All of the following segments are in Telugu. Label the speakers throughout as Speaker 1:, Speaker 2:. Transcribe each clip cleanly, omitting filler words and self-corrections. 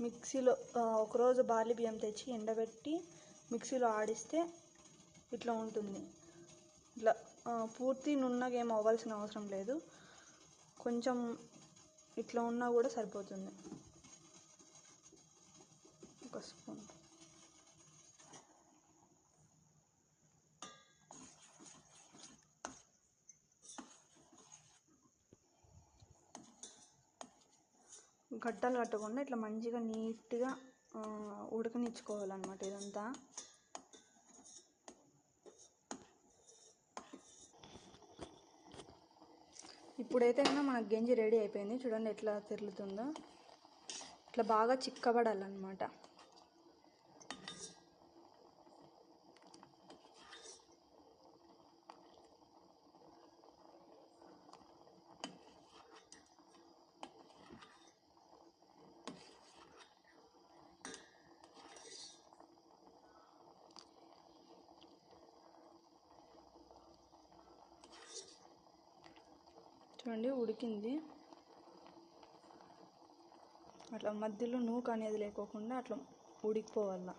Speaker 1: మిక్సీలో ఒకరోజు బార్లీ బియ్యం తెచ్చి ఎండబెట్టి మిక్సీలో ఆడిస్తే ఇట్లా ఉంటుంది. ఇట్లా పూర్తి నున్నగా ఏం అవ్వాల్సిన అవసరం లేదు, కొంచెం ఇట్లా ఉన్నా కూడా సరిపోతుంది. ఒక స్పూన్ గడ్డలు కట్టకుండా ఇట్లా మంచిగా నీట్గా ఉడకనిచ్చుకోవాలన్నమాట ఇదంతా. ఇప్పుడైతే కన్నా మనకు గంజి రెడీ అయిపోయింది. చూడండి ఎట్లా తిరుగుతుందో, ఇట్లా బాగా చిక్కబడాలన్నమాట. చూడండి ఉడికింది. అట్లా మధ్యలో నూక అనేది లేకోకుండా అట్లా ఉడికిపోవాల.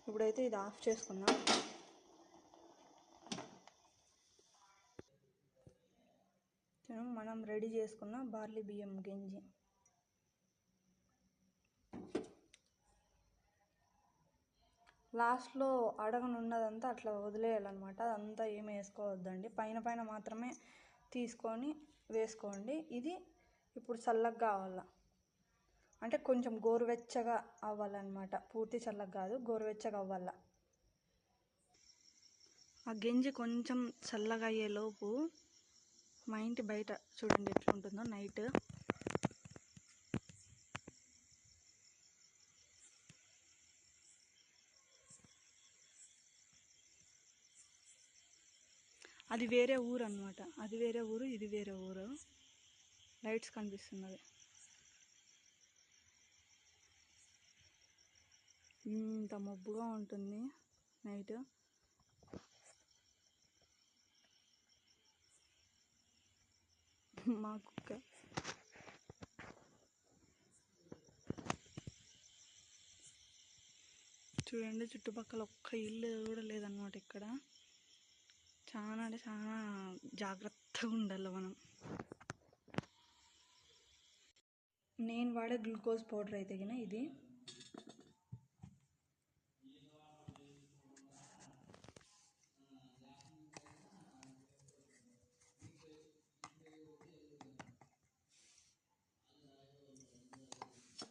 Speaker 1: ఇప్పుడైతే ఇది ఆఫ్ చేసుకుందాం. మనం రెడీ చేసుకున్న బార్లీ బియ్యం గంజి. లాస్ట్లో అడగనున్నదంతా అట్లా వదిలేయాలన్నమాట. అదంతా ఏమి వేసుకోవద్దండి, పైన పైన మాత్రమే తీసుకొని వేసుకోండి. ఇది ఇప్పుడు చల్లగా కావాల, అంటే కొంచెం గోరువెచ్చగా అవ్వాలన్నమాట. పూర్తి చల్లగా కాదు, గోరువెచ్చగా అవ్వాల. ఆ గంజి కొంచెం చల్లగా అయ్యేలోపు మా ఇంటి బయట చూడండి ఎట్లుంటుందో నైట్. అది వేరే ఊరు అన్నమాట. అది వేరే ఊరు, ఇది వేరే ఊరు. లైట్స్ కనిపిస్తున్నది. ఇంత మబ్బుగా ఉంటుంది నైట్. మా కుక్క చూడండి, చుట్టుపక్కల ఒక్క ఇల్లు కూడా లేదన్నమాట ఇక్కడ. చాలా అంటే చాలా జాగ్రత్తగా ఉండాలి మనం. నేను వాడే గ్లూకోజ్ పౌడర్ అయితే ఇది